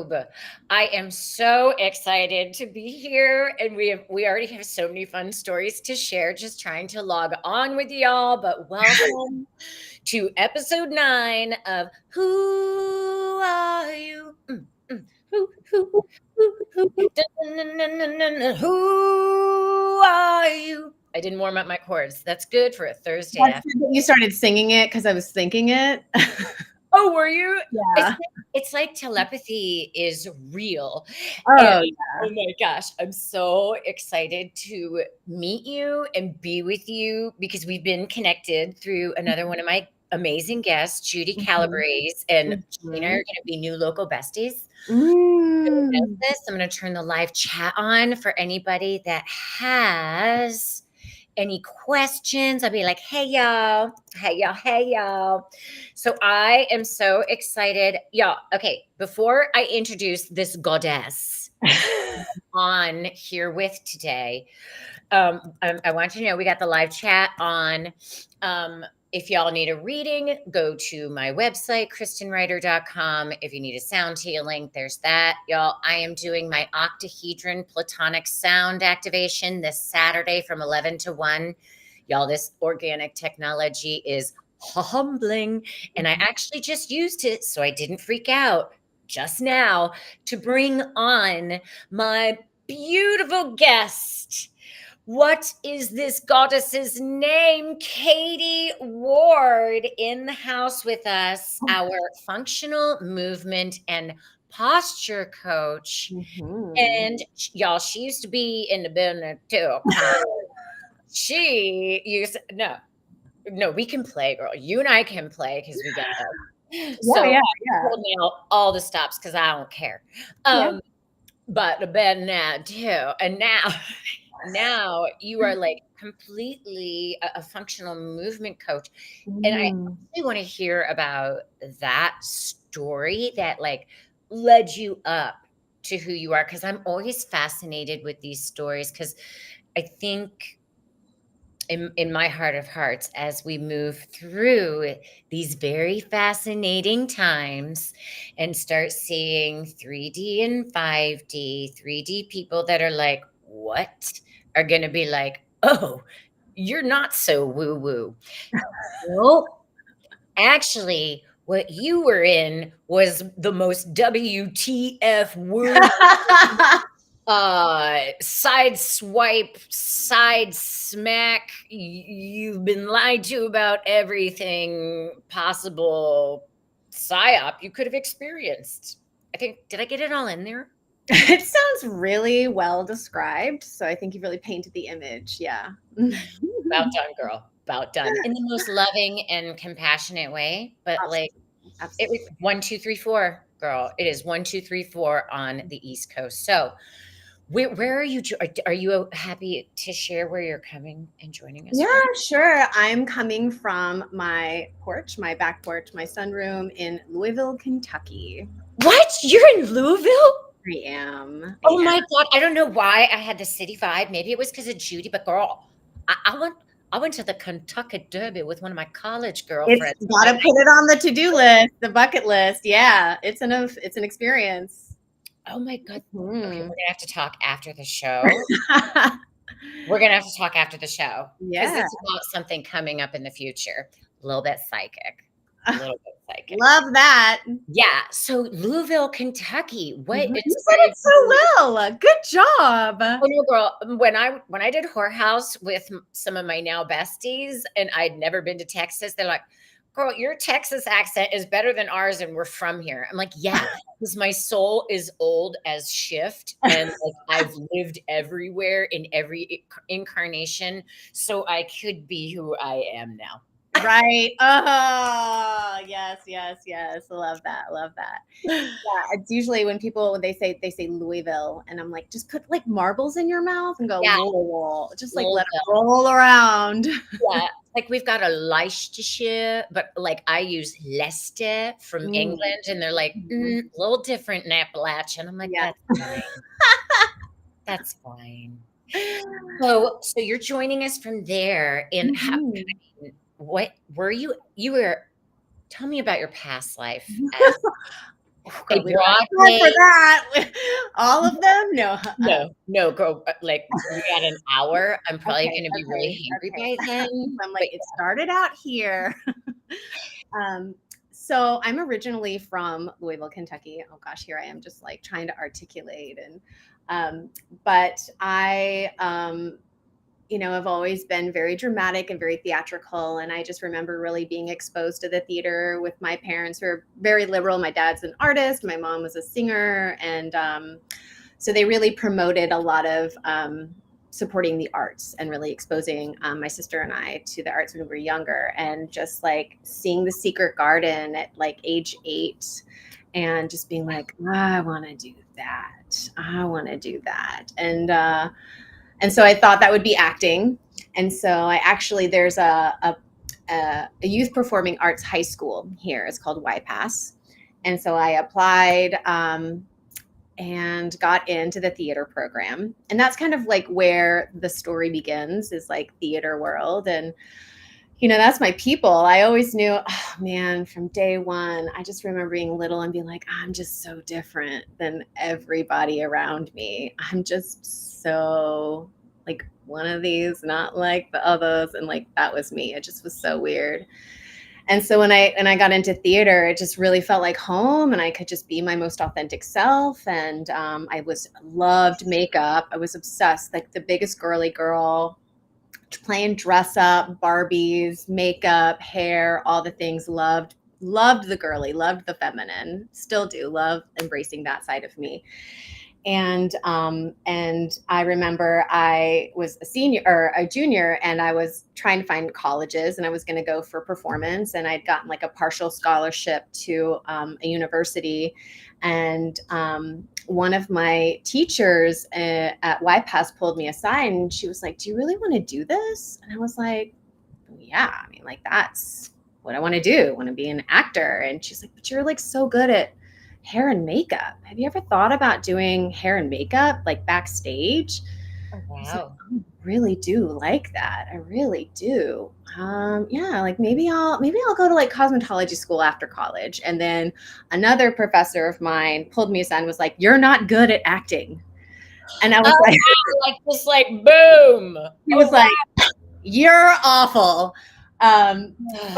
YouTube. I am so excited to be here, and we already have so many fun stories to share. Just trying to log on with y'all, but welcome to episode 9 of Who Are You? Who, who are you? I didn't warm up my chords. That's good for a Thursday That's afternoon. good that you started singing it because I was thinking it. Oh, were you? Yeah. It's like telepathy is real. And Oh, oh my gosh, I'm so excited to meet you and be with you because we've been connected through another one of my amazing guests, Judy Mhm. Calabrese, and she and I are Mhm. going to be new local besties. Mm. I'm going to turn the live chat on for anybody that has any questions. I'll be like, hey, y'all. Hey, y'all. Hey, y'all. So I am so excited. Y'all, okay, before I introduce this goddess on here with today, I want you to know we got the live chat on. If y'all need a reading, go to my website, kristenwriter.com. If you need a sound healing, there's that. Y'all, I am doing my octahedron platonic sound activation this Saturday from 11 to 1. Y'all, this organic technology is humbling. And I actually just used it, so I didn't freak out just now to bring on my beautiful guest. What is this goddess's name? Katie Ward in the house with us, our functional movement and posture coach. Mhm. And y'all, she used to be in the business too. She used no, we can play, girl. You and I can play because we got this. Yeah, So yeah, I'm yeah. holding out all the stops because I don't care. Yeah. But the bed now too. And now you are like completely a functional movement coach. And I Mhm. really want to hear about that story that like led you up to who you are. Cause I'm always fascinated with these stories because I think in my heart of hearts, as we move through these very fascinating times and start seeing 3D and 5D, 3D people that are like, what? Are going to be like, oh, you're not so woo woo. Nope. Actually, what you were in was the most WTF woo side swipe, side smack. You've been lied to about everything possible psyop you could have experienced. I think, did I get it all in there? It sounds really well described, so I think you really painted the image. Yeah. About done, girl. About done. In the most loving and compassionate way. But like Absolutely. it was Absolutely. 1, 2, 3, 4, girl. It is 1, 2, 3, 4 on the East Coast. So where are you? Are you happy to share where you're coming and joining us Yeah, from? sure. I'm coming from my porch, my back porch, my sunroom in Louisville, Kentucky. What? You're in Louisville? I am. I Oh am. my God. I don't know why I had the city vibe. Maybe it was because of Judy, but girl, I went to the Kentucky Derby with one of my college It's girlfriends. got to put it on the to-do list, the bucket list. Yeah, it's an experience. Oh my God. Okay, Hmm. we're gonna have to talk after the show. We're gonna have to talk after the show because Yeah. it's about something coming up in the future. A little bit psychic. A little bit psychic. Love that. Yeah. So Louisville, Kentucky. What You said inspired it so well. Good job. Oh no, girl. When I did Whorehouse with some of my now besties, and I'd never been to Texas, they're like, "Girl, your Texas accent is better than ours, and we're from here." I'm like, "Yeah, because my soul is old as shift, and like I've lived everywhere in every incarnation, so I could be who I am now." Right. Oh, yes, yes, yes. Love that. Love that. Yeah, it's usually when people when they say Louisville, and I'm like, just put like marbles in your mouth and go Yeah, Louisville. Just like let it Louisville. roll around. Yeah, like we've got a Leicestershire, but like I use Leicester from Mm. England, and they're like, Mhm. a little different in Appalachian. I'm like, Yeah. that's fine. That's fine. So you're joining us from there. And how, Mhm. what were you? You were. Tell me about your past life. As Okay, a we don't have time for Broadway. that. All of them? No. No, girl. Like we got an hour. I'm probably Okay, going to be really okay, hangry okay. by then. I'm like, But it started out here. Um, so I'm originally from Louisville, Kentucky. Oh gosh, here I am just like trying to articulate um, but I have always been very dramatic and very theatrical. And I just remember really being exposed to the theater with my parents who are very liberal. My dad's an artist, my mom was a singer. And so they really promoted a lot of supporting the arts and really exposing my sister and I to the arts when we were younger. And just like seeing The Secret Garden at like age 8 and just being like, I want to do that. I want to do that. And so I thought that would be acting. And so there's a youth performing arts high school here. It's called YPAS. And so I applied and got into the theater program. And that's kind of like where the story begins, is like theater world. And, that's my people. I always knew, oh man, from day one, I just remember being little and being like, I'm just so different than everybody around me. I'm just so like one of these, not like the others. And like, that was me. It just was so weird. And so when I got into theater, it just really felt like home, and I could just be my most authentic self. And I loved makeup. I was obsessed, like the biggest girly girl, playing dress up, Barbies, makeup, hair, all the things. Loved the girly, loved the feminine, still do love embracing that side of me. And I remember I was a senior or a junior, and I was trying to find colleges, and I was going to go for performance, and I'd gotten like a partial scholarship to a university. And one of my teachers at YPAS pulled me aside, and she was like, do you really want to do this? And I was like, yeah, I mean, like, that's what I want to do. I want to be an actor. And she's like, but you're like so good at hair and makeup. Have you ever thought about doing hair and makeup like backstage? oh, I was like, wow. I really do like that. I really do. Yeah, like maybe I'll go to like cosmetology school after college. And then another professor of mine pulled me aside and was like, you're not good at acting. And I Oh, was like, wow. Like just like boom. he was Oh, like, you're awful. But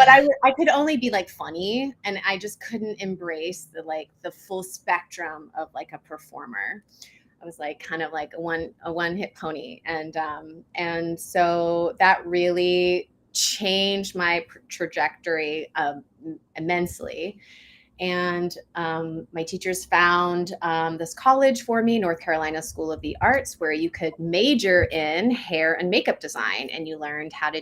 wow. I could only be like funny, and I just couldn't embrace the full spectrum of like a performer. I was like kind of like a one hit pony. And so that really changed my trajectory immensely. And my teachers found this college for me, North Carolina School of the Arts, where you could major in hair and makeup design, and you learned how to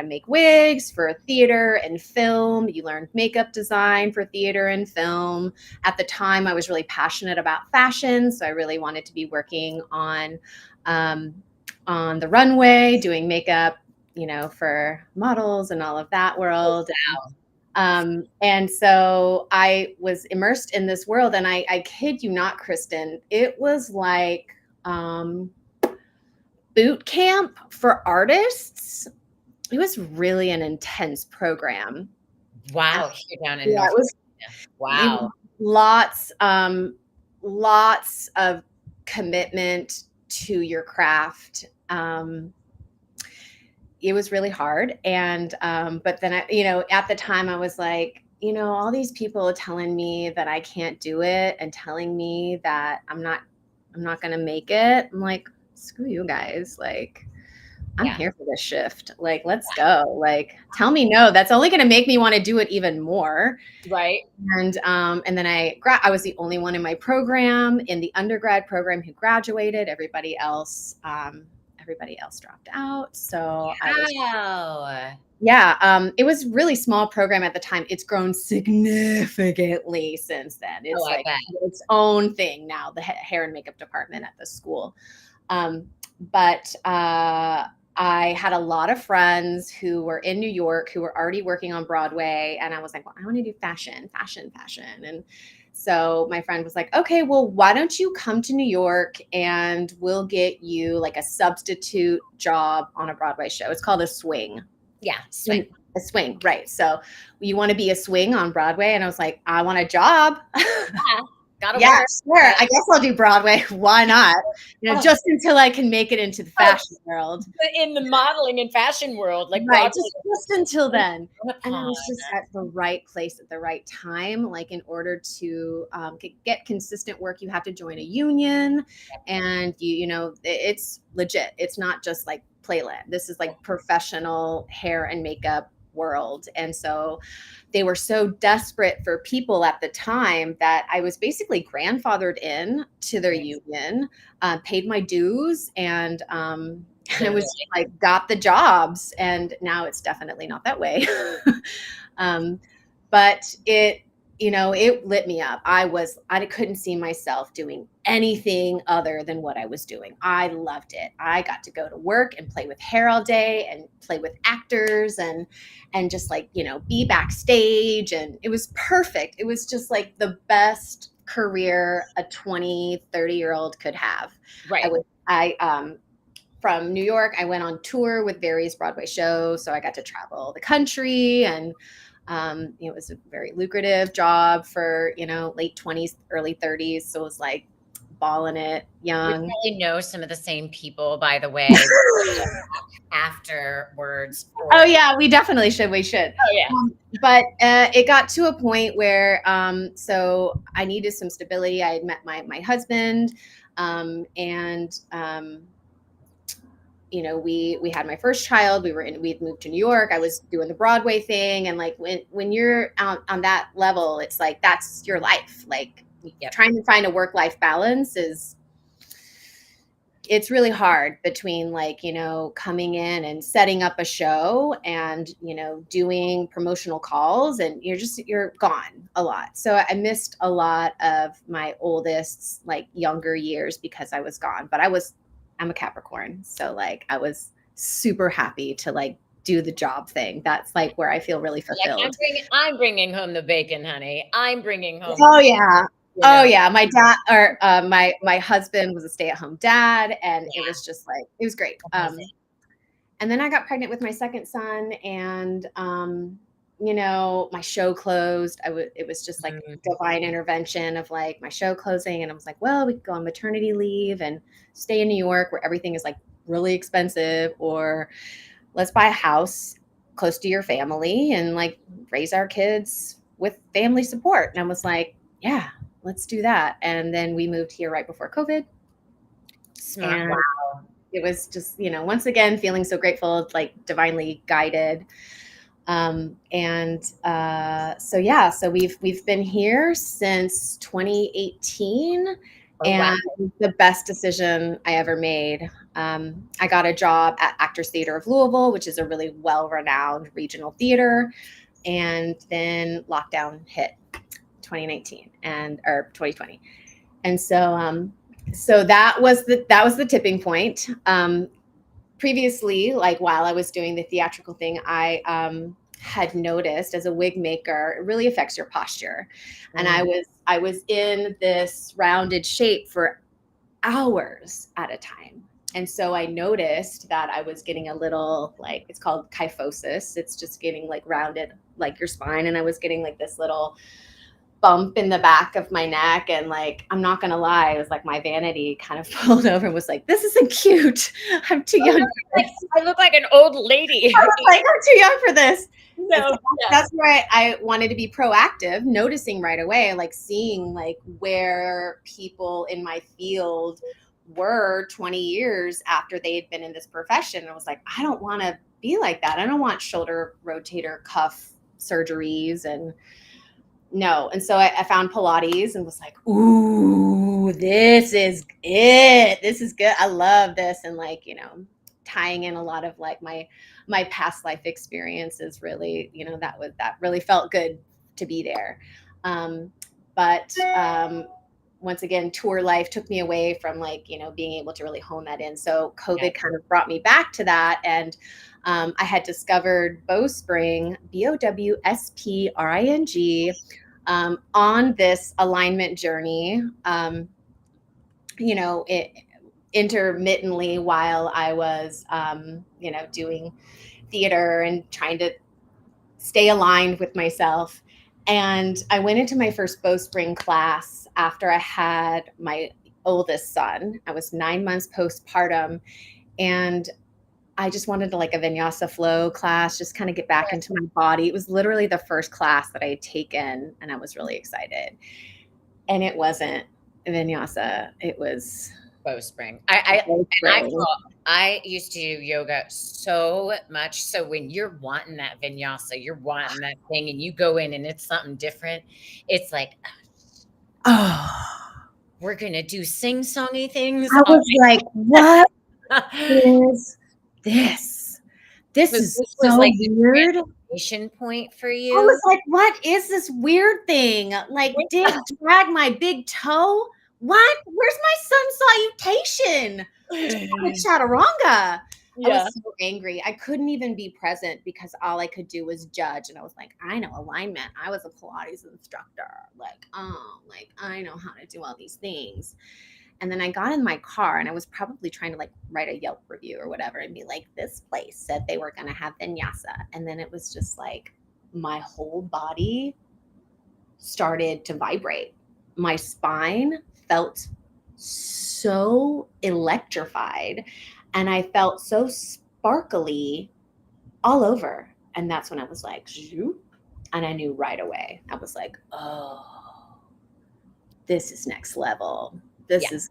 make wigs for theater and film. You learned makeup design for theater and film. At the time, I was really passionate about fashion, so I really wanted to be working on the runway, doing makeup, for models and all of that world. And so I was immersed in this world, and I kid you not, Kristen, it was like boot camp for artists. It was really an intense program. Wow. Here down in Yeah, North it was Wow. lots of commitment to your craft. It was really hard. And but then at the time I was like, all these people telling me that I can't do it and telling me that I'm not going to make it. I'm like, screw you guys. Like, I'm Yeah. here for this shift. Like, let's go. Like, tell me no. That's only going to make me want to do it even more. Right. And then I was the only one in my program, in the undergrad program, who graduated. Everybody else dropped out. So it was a really small program at the time. It's grown significantly since then. It's I like bet. its own thing now, the hair and makeup department at the school. But I had a lot of friends who were in New York who were already working on Broadway. And I was like, well, I want to do fashion. And so my friend was like, okay, well, why don't you come to New York and we'll get you like a substitute job on a Broadway show. It's called a swing. Yeah. Swing. A swing, right. So you want to be a swing on Broadway? And I was like, I want a job. Yeah, gotta Yeah, work. sure. Yeah. I guess I'll do Broadway. Why not? Oh, Just until I can make it into the oh, fashion world. in the modeling and fashion world, like Right. Broadway Just until then. And I upon. was just at the right place at the right time. Like, in order to get consistent work, you have to join a union, and it's legit. It's not just like Playland. This is like professional hair and makeup world. And so they were so desperate for people at the time that I was basically grandfathered in to their union, paid my dues, and I was like, got the jobs. And now it's definitely not that way. um, but it lit me up. I couldn't see myself doing anything other than what I was doing. I loved it. I got to go to work and play with hair all day and play with actors and just like, be backstage, and it was perfect. It was just like the best career a 20-30-year-old could have. Right. From New York, I went on tour with various Broadway shows. So I got to travel the country, and it was a very lucrative job for, late 20s, early 30s. So it was like balling it We young. probably know some of the same people, by the way, afterwards. Oh yeah, we definitely should. We should. Oh yeah. But it got to a point where, so I needed some stability. I had met my husband, and we had my first child. We'd moved to New York. I was doing the Broadway thing. And like, when you're on that level, it's like, that's your life. Like, trying to find a work-life balance it's really hard between like, coming in and setting up a show and, doing promotional calls, and you're gone a lot. So I missed a lot of my oldest's like younger years because I was gone, but I'm a Capricorn. So like, I was super happy to like do the job thing. That's like where I feel really fulfilled. Like, I'm bringing home the bacon, honey. I'm bringing home. Oh yeah. Oh yeah, my dad or my husband was a stay-at-home dad, and it was just like, it was great. And then I got pregnant with my second son, and my show closed. It was just like divine intervention of like my show closing, and I was like, well, we could go on maternity leave and stay in New York where everything is like really expensive, or let's buy a house close to your family and like raise our kids with family support. And I was like, yeah, let's do that. And then we moved here right before COVID. Smart. And wow. It was just, once again, feeling so grateful, like divinely guided. So we've been here since 2018. And the best decision I ever made. I got a job at Actors Theater of Louisville, which is a really well-renowned regional theater. And then lockdown hit 2019 or 2020. And so that was the tipping point. Previously, like while I was doing the theatrical thing, I had noticed as a wig maker, it really affects your posture. And I was in this rounded shape for hours at a time. And so I noticed that I was getting a little, like, it's called kyphosis. It's just getting like rounded like your spine. And I was getting like this little bump in the back of my neck. And like, I'm not going to lie, it was like my vanity kind of pulled over and was like, this isn't cute. I'm too young for this. I look like an old lady. I was like, I'm too young for this. No, so that's why I wanted to be proactive, noticing right away, like seeing like where people in my field were 20 years after they had been in this profession. And I was like, I don't want to be like that. I don't want shoulder rotator cuff surgeries and no. And so I found Pilates and was like, ooh, this is it. This is good. I love this. And like, tying in a lot of like my past life experiences, really, that really felt good to be there. But once again, tour life took me away from like, being able to really hone that in. So COVID kind of brought me back to that. And I had discovered Bowspring, Bowspring, on this alignment journey, intermittently while I was, doing theater and trying to stay aligned with myself. And I went into my first Bowspring class after I had my oldest son. I was 9 months postpartum, and I just wanted to like a vinyasa flow class, just kind of get back into my body. It was literally the first class that I had taken, and I was really excited. And it wasn't vinyasa; it was Bowspring. Bowspring. I used to do yoga so much. So when you're wanting that vinyasa, you're wanting that thing, and you go in and it's something different. It's like, Oh, we're gonna do sing-songy things. I was like, what So is this? This is this was so like weird. the transformation point for I you. was like, what is this weird thing? Like, did drag my big toe? What? Where's my sun salutation? Chaturanga. I Yeah. was so angry. I couldn't even be present because all I could do was judge. And I was like, I know alignment. I was a Pilates instructor. Like I know how to do all these things. And then I got in my car and I was probably trying to like write a Yelp review or whatever and be like, this place said they were going to have vinyasa. And then it was just like my whole body started to vibrate. My spine felt so electrified and I felt so sparkly all over. And that's when I was like, zoop, and I knew right away. I was like, oh, this is next level. This is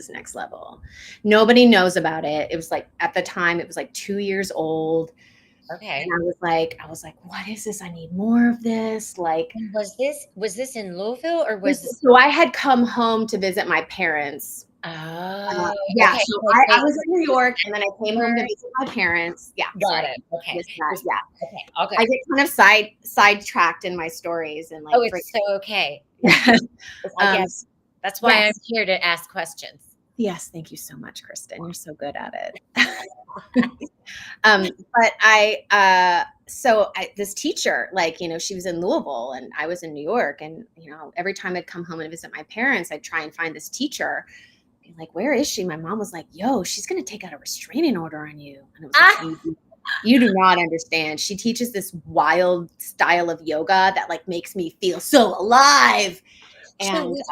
next level. Nobody knows about it. It was like at the time it was like 2 years old. Okay. And I was like, what is this? I need more of this. Like, And was this in Louisville or was this? so I had come home to visit my parents. Oh, Yeah. okay. So Like, I was in New York and then I came home to visit my parents. Yeah. got Sorry. it. Okay. Yeah. Okay. I get kind of sidetracked in my stories and like. Oh, it's so okay. I guess that's why I'm here to ask questions. Yes, thank you so much, Kristen. You're so good at it. But this teacher, like, you know, she was in Louisville and I was in New York. And, you know, every time I'd come home and visit my parents, I'd try and find this teacher. Be like, where is she? My mom was like, yo, she's going to take out a restraining order on you. And it was like, you do not understand. She teaches this wild style of yoga that like makes me feel so alive. And So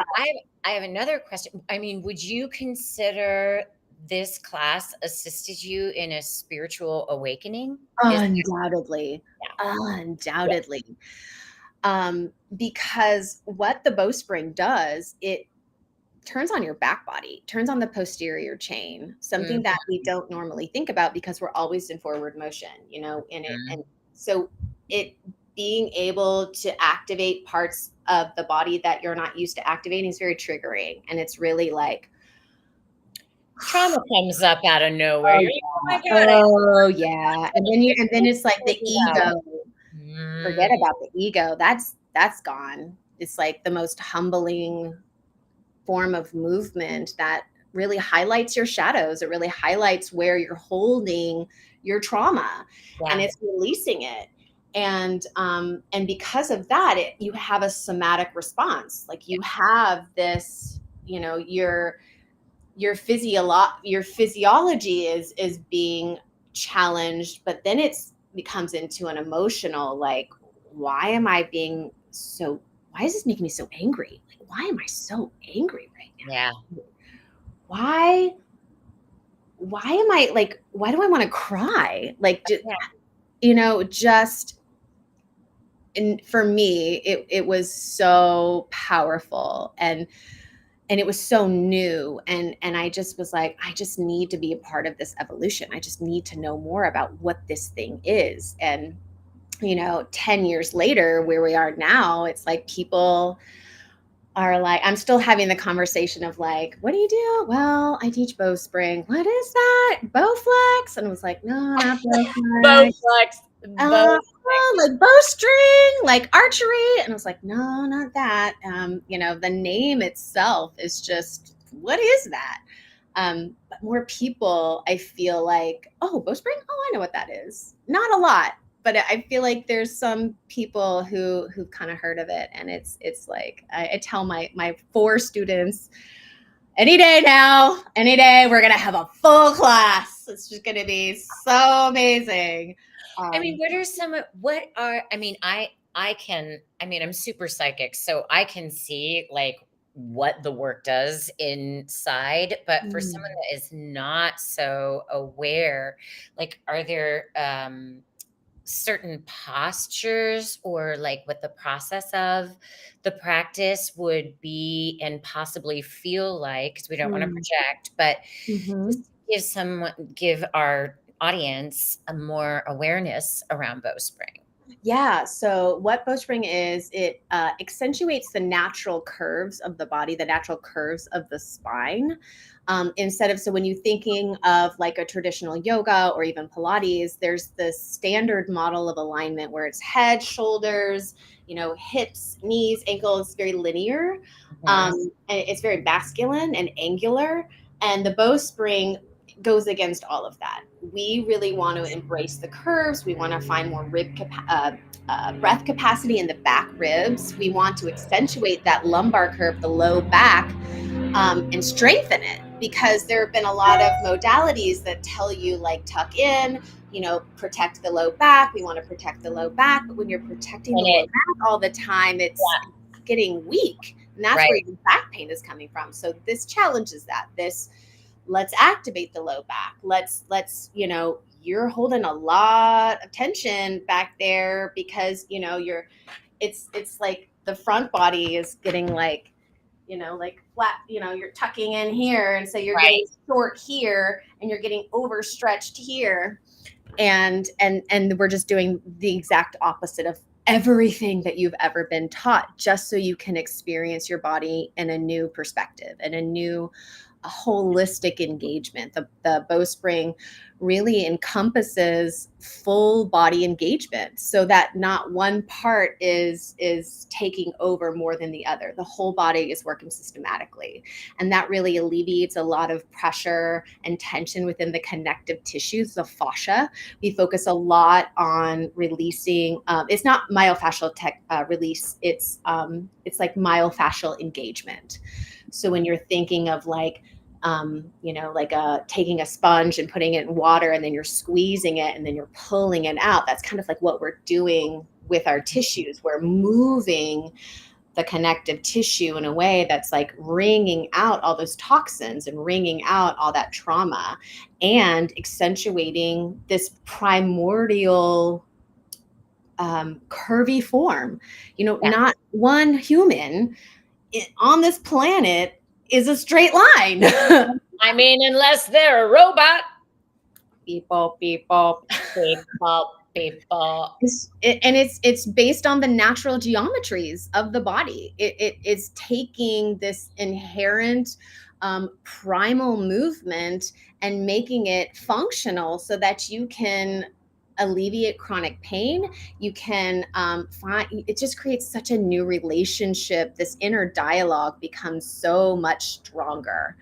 I have another question. I mean, would you consider this class assisted you in a spiritual awakening? undoubtedly, because what the bowspring does, it turns on your back body, turns on the posterior chain, something that we don't normally think about because we're always in forward motion, you know, in it. And so it being able to activate parts of the body that you're not used to activating is very triggering. And it's really like trauma comes up out of nowhere. Oh, my God. Yeah. And then it's like the ego. Forget about the ego. That's gone. It's like the most humbling form of movement that really highlights your shadows. It really highlights where you're holding your trauma and it's releasing it. And because of that, you have a somatic response. Like you have this, you know, your physiology is being challenged, but then becomes into an emotional, like, why is this making me so angry? Like, why am I so angry right now? Yeah. Why am I like, why do I want to cry? Like, you know, just, and for me, it was so powerful and it was so new. And I just was like, I just need to be a part of this evolution. I just need to know more about what this thing is. And, you know, 10 years later, where we are now, it's like people are like, I'm still having the conversation of like, what do you do? Well, I teach Bowspring. What is that? Bowflex? And I was like, no, not Bowflex. Like bowstring, like archery. And I was like, no, not that. You know, the name itself is just, what is that? But more people, I feel like, oh, bowspring? Oh, I know what that is. Not a lot, but I feel like there's some people who've kind of heard of it. And it's like, I tell my 4 students, any day we're going to have a full class. It's just going to be so amazing. I mean, Um, I'm super psychic, so I can see like what the work does inside, but for someone mm, that is not so aware, like are there certain postures or like what the process of the practice would be and possibly feel like, because we don't want to mm, project, but mhm. just give our audience a more awareness around Bowspring. Yeah. So what Bowspring is, it accentuates the natural curves of the body, the natural curves of the spine. Instead of, so when you're thinking of like a traditional yoga or even Pilates, there's this standard model of alignment where it's head, shoulders, hips, knees, ankles, very linear. Mhm. And it's very masculine and angular. And the Bowspring goes against all of that. We really want to embrace the curves. We want to find more breath capacity in the back ribs. We want to accentuate that lumbar curve, the low back, and strengthen it, because there have been a lot of modalities that tell you like tuck in, protect the low back. We want to protect the low back, but when you're protecting the And low it, back all the time, it's yeah, getting weak. And that's where right. your back pain is coming from. So this challenges that. This Let's activate the low back. You're holding a lot of tension back there because it's like the front body is getting like flat, you're tucking in here, and so you're getting Right. short here and you're getting overstretched here, and we're just doing the exact opposite of everything that you've ever been taught, just so you can experience your body in a new perspective and a new, a holistic engagement. The Bowspring really encompasses full body engagement, so that not one part is taking over more than the other. The whole body is working systematically, and that really alleviates a lot of pressure and tension within the connective tissues, the fascia. We focus a lot on releasing. It's not myofascial release. It's like myofascial engagement. So when you're thinking of taking a sponge and putting it in water, and then you're squeezing it, and then you're pulling it out. That's kind of like what we're doing with our tissues. We're moving the connective tissue in a way that's like wringing out all those toxins and wringing out all that trauma, and accentuating this primordial curvy form. Yeah. Not one human on this planet is a straight line. I mean, unless they're a robot. Beep, bop, beep, bop. Beep, bop, beep, bop. It's based on the natural geometries of the body. It is taking this inherent primal movement and making it functional so that you can alleviate chronic pain. You can find, it just creates such a new relationship. This inner dialogue becomes so much stronger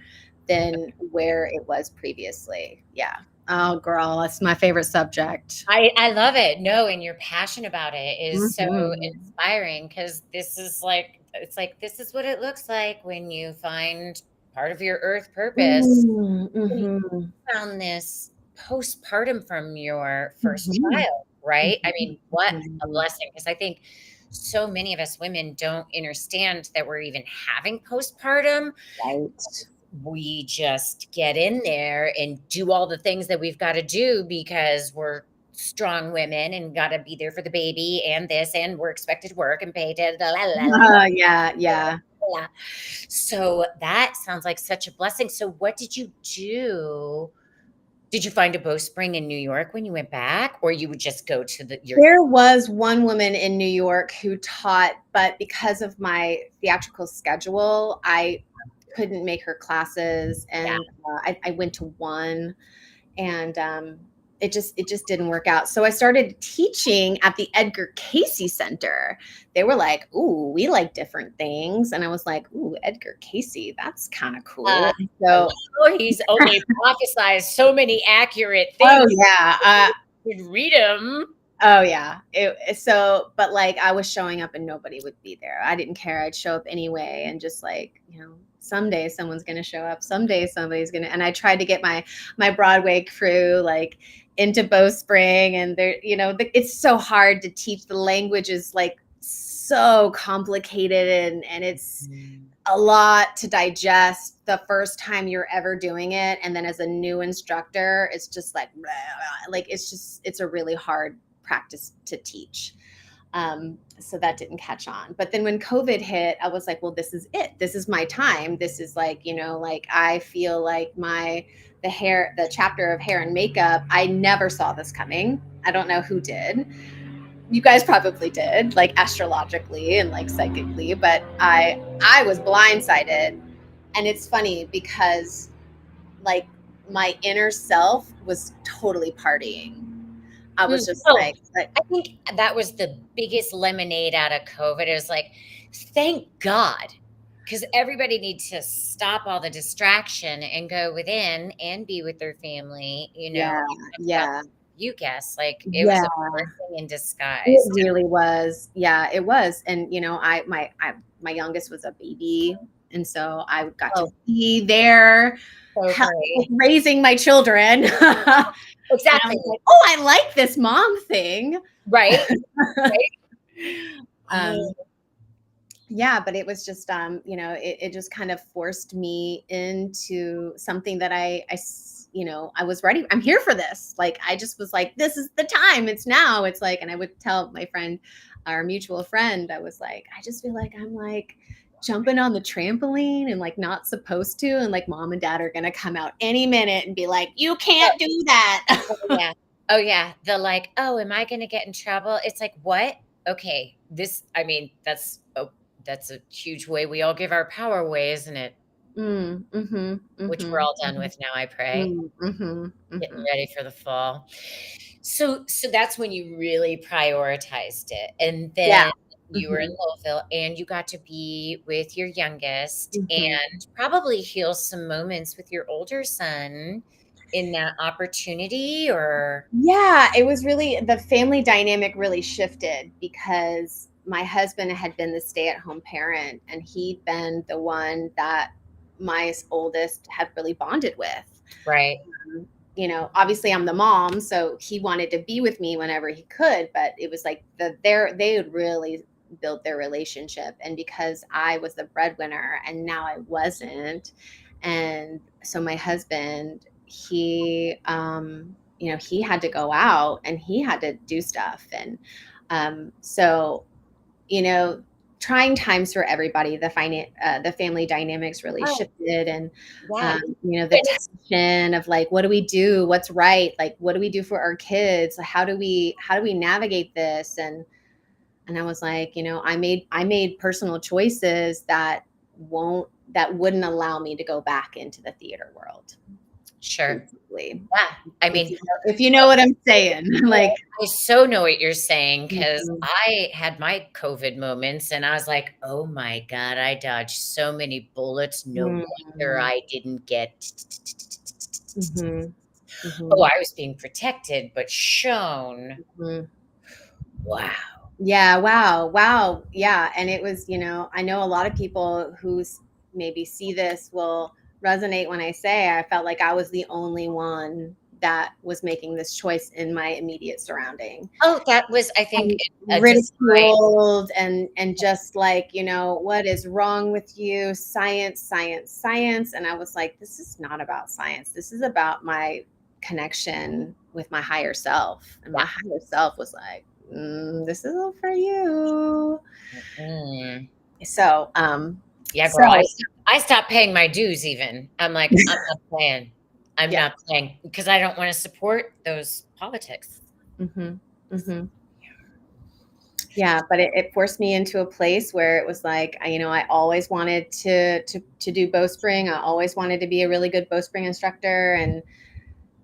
than where it was previously. Yeah. Oh, girl, that's my favorite subject. I love it. No, and your passion about it is so Mhm. inspiring, because this is like, it's like, this is what it looks like when you find part of your earth purpose. Mm, When you mhm, found this postpartum from your first mhm, child, right? I mean, mhm, what a mhm. blessing. Because I think so many of us women don't understand that we're even having postpartum. Right. We just get in there and do all the things that we've got to do because we're strong women and got to be there for the baby and this, and we're expected to work and pay. Yeah, yeah. So that sounds like such a blessing. So what did you do? Did you find a bowspring in New York when you went back, or you would just go to your? There was one woman in New York who taught, but because of my theatrical schedule, I couldn't make her classes, Yeah. and I went to one, and it just didn't work out. So I started teaching at the Edgar Casey Center. They were like, "Ooh, we like different things," and I was like, "Ooh, Edgar Casey, that's kind of cool." So, He's only prophesized so many accurate oh things. yeah, You could read them. Oh yeah. But like I was showing up and nobody would be there. I didn't care. I'd show up anyway and just like, someday someone's going to show up. Someday somebody's going to, and I tried to get my Broadway crew like into Bowspring, and it's so hard to teach. The language is like so complicated, and it's a lot to digest the first time you're ever doing it. And then as a new instructor, it's just like it's a really hard practice to teach. So that didn't catch on. But then when COVID hit, I was like, well, this is it. This is my time. This is like, like I feel like the chapter of hair and makeup, I never saw this coming. I don't know who did. You guys probably did, like astrologically and like psychically, but I was blindsided. And it's funny because like my inner self was totally partying. I was just like, I think that was the biggest lemonade out of COVID. It was like, thank God, because everybody needs to stop all the distraction and go within and be with their family. yeah. You guess, like it was Yeah. a blessing in disguise. It really was. Yeah, it was. And my youngest was a baby, and so I got to be there raising my children. Exactly. Like, oh, I like this mom thing. Right. Yeah, but it was just, it just kind of forced me into something that I was ready. I'm here for this. Like, I just was like, this is the time. It's now. It's like, and I would tell my friend, our mutual friend, I was like, I just feel like I'm like jumping on the trampoline and like not supposed to. And like mom and dad are going to come out any minute and be like, you can't do that. Oh yeah. The like, oh, am I going to get in trouble? It's like, what? Okay. That's a huge way we all give our power away, isn't it? Which we're all done with now, I pray. Getting ready for the fall. So that's when you really prioritized it. And then you were in Louisville and you got to be with your youngest and probably heal some moments with your older son in that opportunity. Or yeah, it was really, the family dynamic really shifted because my husband had been the stay-at-home parent, and he'd been the one that my oldest had really bonded with. Right. Obviously I'm the mom, so he wanted to be with me whenever he could, but it was like they had really built their relationship. And because I was the breadwinner and now I wasn't, and so my husband, he he had to go out and he had to do stuff. And so trying times for everybody. The family dynamics really shifted, and the tension of like, what do we do? What's right? Like, what do we do for our kids? How do we navigate this? And I was like, I made personal choices that wouldn't allow me to go back into the theater world. Sure. Basically. Yeah. I mean, if you know what I'm saying, like, I so know what you're saying, because I had my COVID moments and I was like, oh my God, I dodged so many bullets. No wonder I didn't get. Oh, I was being protected, but shown. Wow. Yeah. Wow. Yeah. And it was, I know a lot of people who maybe see this will resonate when I say I felt like I was the only one that was making this choice in my immediate surrounding. Oh, that was, I think, ridiculed and just like, what is wrong with you? Science. And I was like, this is not about science. This is about my connection with my higher self. And my higher self was like, this is all for you. So, yeah, girl, I stopped paying my dues even. I'm like, I'm not playing. I'm not playing because I don't want to support those politics. Yeah, but it forced me into a place where it was like, I always wanted to do Bowspring. I always wanted to be a really good Bowspring instructor, and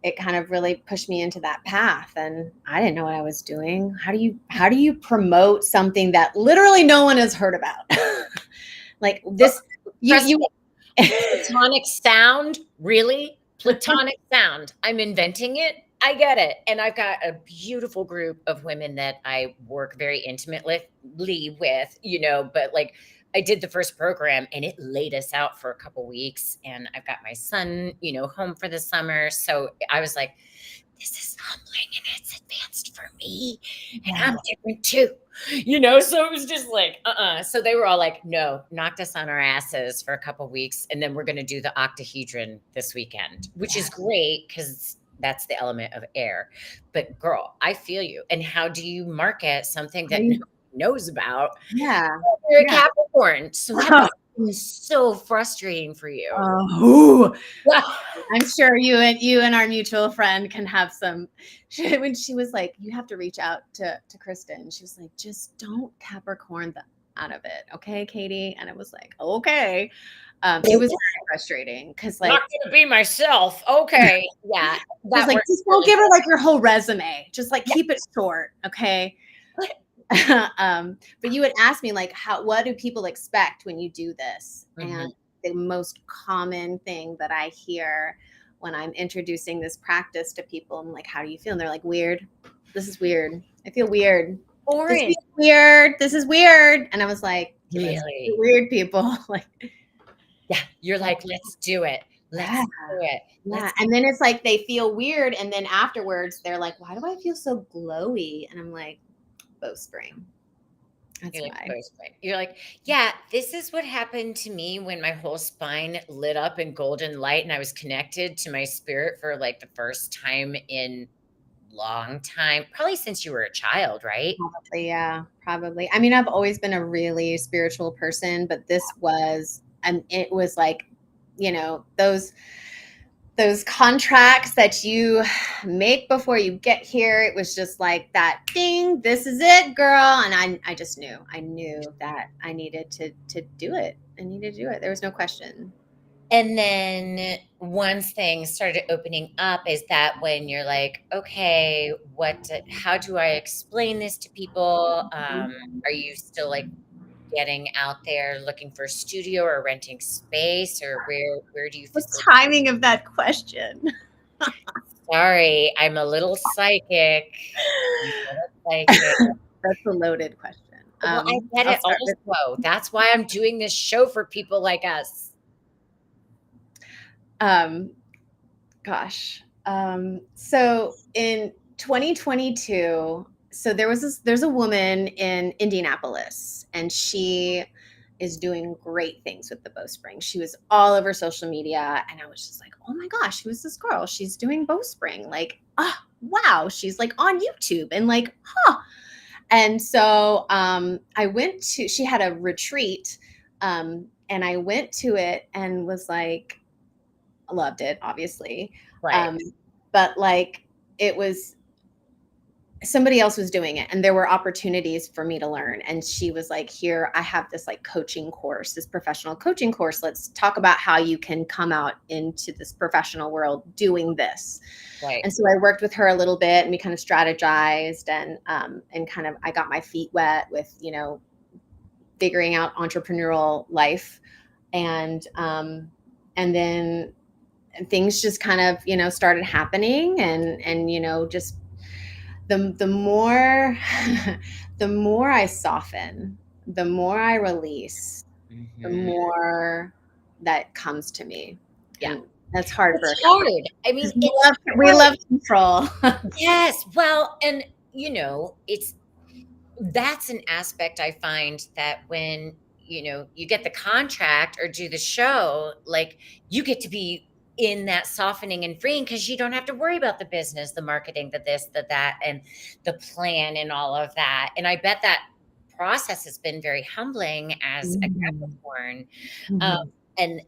it kind of really pushed me into that path. And I didn't know what I was doing. How do you promote something that literally no one has heard about? Like this, platonic sound, really? Platonic sound. I'm inventing it. I get it. And I've got a beautiful group of women that I work very intimately with, but like I did the first program and it laid us out for a couple weeks. And I've got my son, home for the summer. So I was like, this is humbling and it's advanced for me. And Yeah. I'm different too. So it was just like, So they were all like, no, knocked us on our asses for a couple weeks. And then we're going to do the octahedron this weekend, which is great because that's the element of air. But girl, I feel you. And how do you market something that nobody knows about? Yeah. You're a Yeah. Capricorn. So that must be so frustrating for you. Oh, I'm sure you and our mutual friend can have some. When she was like, "You have to reach out to Kristen," she was like, "Just don't Capricorn the out of it, okay, Katie?" And I was like, "Okay." It was very frustrating because, Not like, gonna be myself. Okay. Yeah. I was That like, works "Just don't really give her like your whole resume. Just like yeah. keep it short, okay?" But you had asked me like, what do people expect when you do this? Mhm. And the most common thing that I hear when I'm introducing this practice to people, I'm like, how do you feel? And they're like, weird. This is weird. I feel weird. This Foreign. feels weird. This is weird. And I was like, let's be Really? weird people. Like, Yeah. You're like, let's do it. yeah. Let's do it. Yeah. Let's And then it's like they feel weird. And then afterwards, they're like, why do I feel so glowy? And I'm like, Bowspring. That's you're like, why. Bowspring. You're like, yeah, this is what happened to me when my whole spine lit up in golden light and I was connected to my spirit for like the first time in long time, probably since you were a child, right? Probably, yeah, probably. I mean, I've always been a really spiritual person, but this was, and it was like, those contracts that you make before you get here. It was just like that ding, this is it, girl. And I just knew. I knew that I needed to do it. I needed to do it. There was no question. And then once things started opening up, is that when you're like, okay, how do I explain this to people? Are you still like getting out there looking for a studio or renting space, or where do you The facilitate? timing of that question. Sorry, I'm a little psychic. I'm a little psychic. That's a loaded question. Well, I get I'll it start with also. That's why I'm doing this show for people like us. um, gosh. So in 2022, so there's a woman in Indianapolis, and she is doing great things with the Bowspring. She was all over social media, and I was just like, oh my gosh, who's this girl? She's doing Bowspring. Like, oh wow, she's like on YouTube, and like, huh. And so she had a retreat, and I went to it and was like, loved it, obviously. Right. Um, but like it was somebody else was doing it and there were opportunities for me to learn. And she was like, here, I have this like coaching course, this professional coaching course. Let's talk about how you can come out into this professional world doing this. Right. And so I worked with her a little bit and we kind of strategized and kind of I got my feet wet with, figuring out entrepreneurial life. And then things just kind of started happening and just the more the more I soften, the more I release, the Mhm. more that comes to me. Yeah. And that's hard for It's a couple hard. I mean, because we it's love, we hard. love control. Yes. Well, and it's that's an aspect I find that when, you get the contract or do the show, like you get to be in that softening and freeing because you don't have to worry about the business, the marketing, the this, the that, and the plan and all of that. And I bet that process has been very humbling as a Mhm. Capricorn. Um, Mhm. and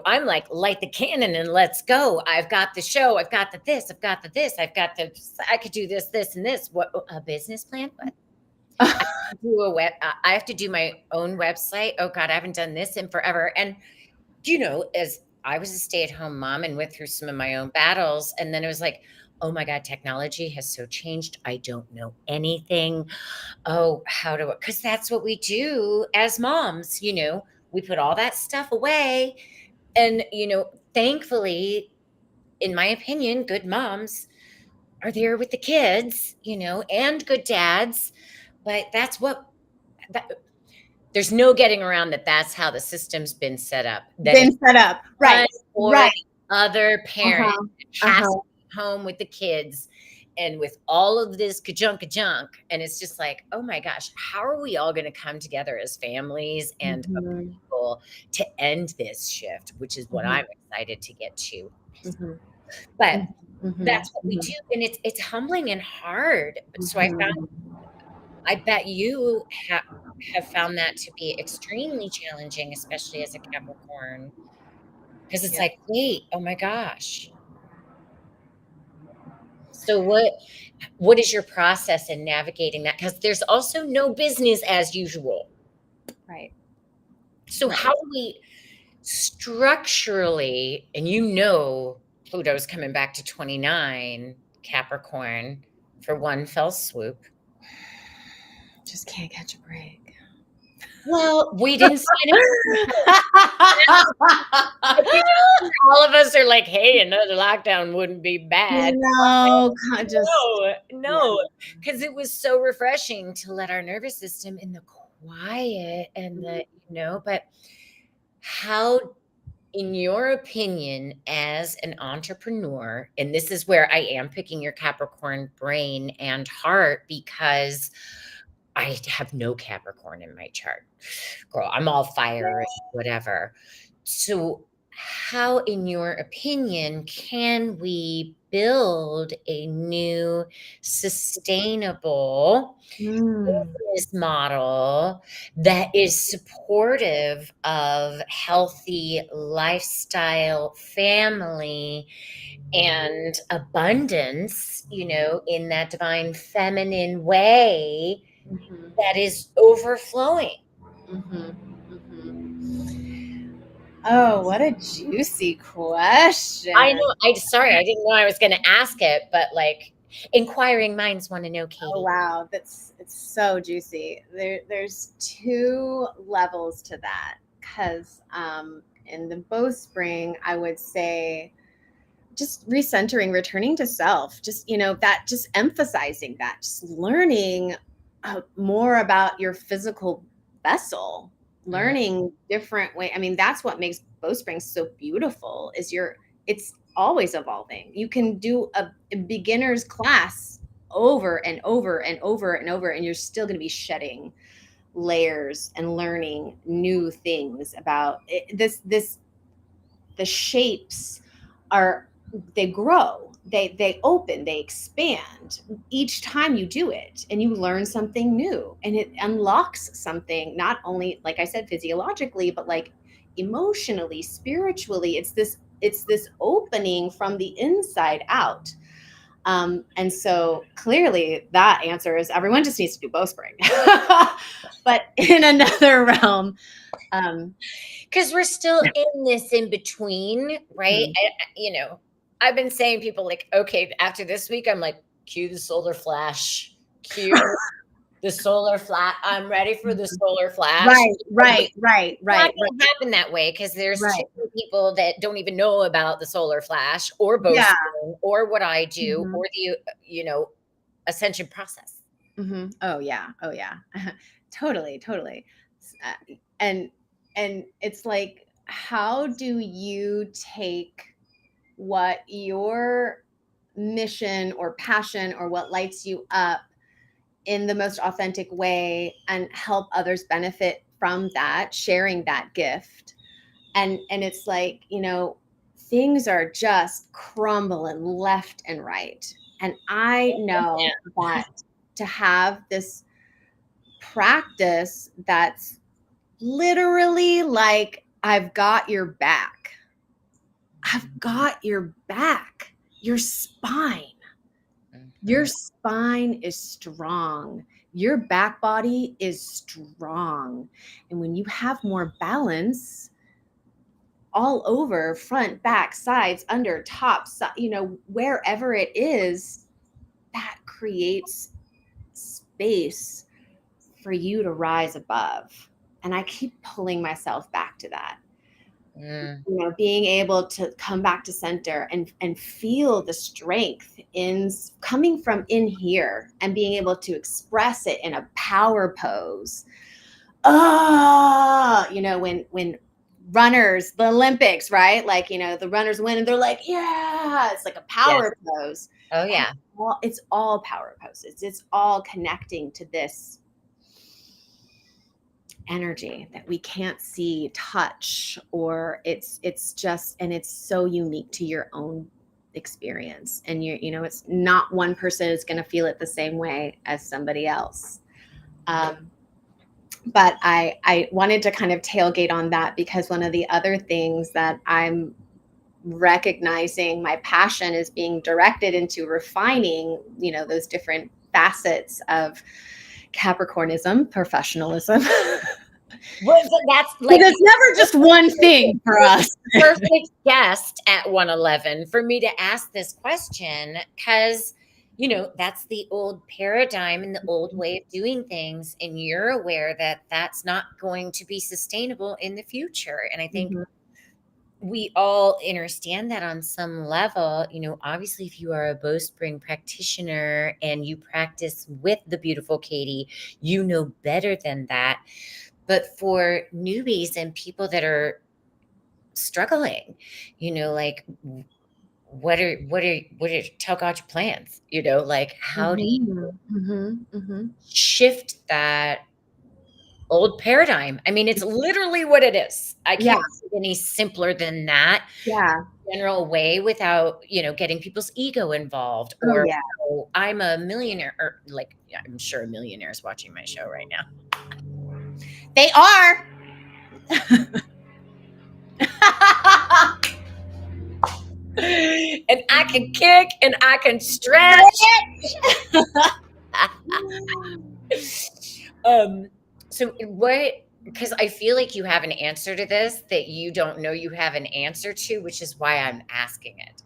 I'm like, light the cannon and let's go. I've got the show. I've got the this. I've got the this. I could do this, this, and this. What a business plan? What? I have to do I have to do my own website. Oh God, I haven't done this in forever. And as I was a stay-at-home mom and went through some of my own battles, and then it was like, oh my God, technology has so changed. I don't know anything. Oh, how do I? Because that's what we do as moms. We put all that stuff away, and thankfully, in my opinion, good moms are there with the kids, and good dads. But that, there's no getting around that. That's how the system's been set up. That Been it's set up. one Right. or Right. the other parent Uh-huh. has to Uh-huh. be home with the kids. And with all of this ka-junk, and it's just like, oh my gosh, how are we all going to come together as families and a Mhm. people to end this shift, which is what Mhm. I'm excited to get to. Mhm. But Mhm. Mhm. that's what we do, Mhm. and it's humbling and hard. So Mhm. I bet you have found that to be extremely challenging, especially as a Capricorn, because it's Yeah. like, wait, oh my gosh. So what is your process in navigating that? Because there's also no business as usual. Right. So Right. how do we structurally, and Pluto's coming back to 29 Capricorn for one fell swoop. Just can't catch a break. Well, we didn't sign up for it. I think all of us are like, hey, another lockdown wouldn't be bad. No, just yeah. No, because it was so refreshing to let our nervous system in the quiet and but how, in your opinion, as an entrepreneur, and this is where I am picking your Capricorn brain and heart because I have no Capricorn in my chart. Girl, I'm all fire and whatever. So, how, in your opinion, can we build a new sustainable Mm. business model that is supportive of healthy lifestyle, family, and abundance, in that divine feminine way Mhm. that is overflowing? Mhm. Mhm. Oh, what a juicy I question. know. Sorry, I didn't know I was going to ask it, but like inquiring minds want to know, Oh Katie. wow, it's so juicy. There's two levels to that because in the bowspring, I would say just recentering, returning to self, just that, just emphasizing that, just learning more about your physical vessel, Mhm. learning different way. I mean, that's what makes bowspring so beautiful. It's always evolving. You can do a beginner's class over and over and over and over, and you're still going to be shedding layers and learning new things about it. The shapes are, they grow, they open, they expand each time you do it, and you learn something new, and it unlocks something, not only, like I said, physiologically, but like emotionally, spiritually. It's this opening from the inside out. And so clearly that answer is everyone just needs to do bowspring. But in another realm, um, Because we're still in this in between, right? mhm. I've been saying people like, okay, after this week, I'm like, cue the solar flash, cue the solar flash. I'm ready for the solar flash. Right, right, right, Not right, right, gonna happen that way because there's too right. many people that don't even know about the solar flash or Yeah. Bowstring or what I do Mhm, or the, ascension process. mhm. Oh, yeah. Oh, yeah. Totally, totally. And it's like, how do you take what your mission or passion or what lights you up in the most authentic way and help others benefit from that, sharing that gift? And it's like, things are just crumbling left and right, and I know that to have this practice that's literally like, I've got your back, your spine. Your Mhm. spine is strong. Your back body is strong. And when you have more balance all over, front, back, sides, under, top, wherever it is, that creates space for you to rise above. And I keep pulling myself back to that. Mm. You know, being able to come back to center and feel the strength in coming from in here and being able to express it in a power pose. You know, when runners, the Olympics, right? Like, you know, the runners win and they're like, yeah, it's like a Yes. power pose. Oh, And yeah. it's all power poses. It's all connecting to this energy that we can't see, touch, or it's just, and it's so unique to your own experience. And you know, it's not one person is going to feel it the same way as somebody else. But I wanted to kind of tailgate on that because one of the other things that I'm recognizing my passion is being directed into refining, you know, those different facets of Capricornism, professionalism. Well, so that's But like it's never just one thing for us. perfect guest at 111 for me to ask this question because, you know, that's the old paradigm and the old way of doing things. And you're aware that that's not going to be sustainable in the future. And I think Mhm. we all understand that on some level. You know, obviously, if you are a Bowspring practitioner and you practice with the beautiful Katie, you know better than that. But for newbies and people that are struggling, you know, like what are tell God your plans, you know, like how do you Mhm. Mhm. Mhm. shift that old paradigm? I mean, it's literally what it is. I Yeah. can't say it any simpler than that Yeah. general way without, you know, getting people's ego involved Oh, or, yeah. oh, I'm a millionaire or like, yeah, I'm sure a millionaire is watching my show right now. They are. And I can kick and I can stretch. Um, so what, because I feel like you have an answer to this that you don't know you have an answer to, which is why I'm asking it.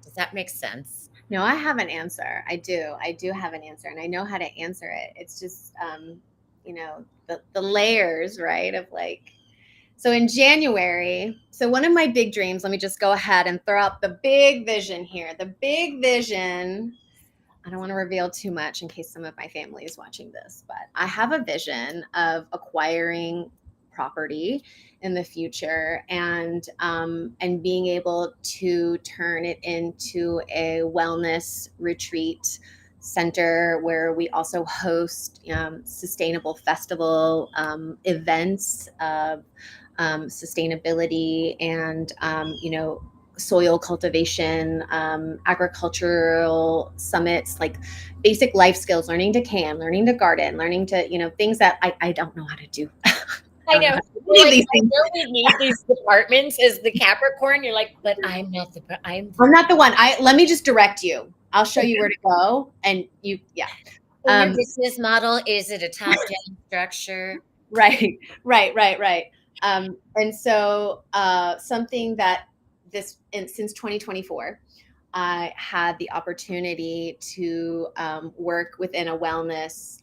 Does that make sense? No, I have an answer. I do. I do have an answer, and I know how to answer it. It's just, you know, the layers, right? Of like, so in January, so one of my big dreams, let me just go ahead and throw out the big vision here. The big vision, I don't want to reveal too much in case some of my family is watching this, but I have a vision of acquiring property in the future and being able to turn it into a wellness retreat center where we also host sustainable festival events of sustainability and you know, soil cultivation, agricultural summits, like basic life skills, learning to can, learning to garden, learning to, you know, things that I don't know how to do. I I don't know know. how to do You're any of like, these I things. know we need these departments as the Capricorn. You're like, but I'm not the, I'm I'm not the one. Let me just direct you. I'll show you where to go. And you, yeah. in your Um, business model. Is it a top-down structure? right, right. And so something that since 2024, I had the opportunity to work within a wellness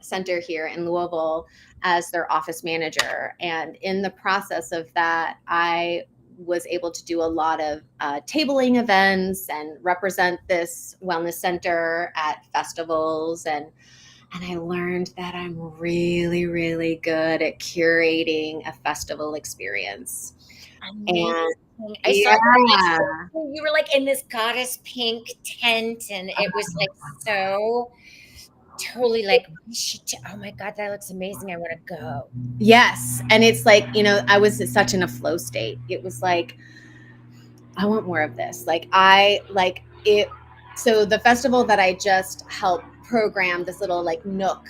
center here in Louisville as their office manager. And in the process of that, I was able to do a lot of tabling events and represent this wellness center at festivals. And I learned that I'm really, really good at curating a festival experience. Amazing. And I saw your yeah, Facebook. You were like in this goddess pink tent, and it was like so totally like, oh my God, that looks amazing. I want to go. yes. And it's like, you know, I was such in a flow state. It was like, I want more of this. Like, I like it. So the festival that I just helped program, this little like nook,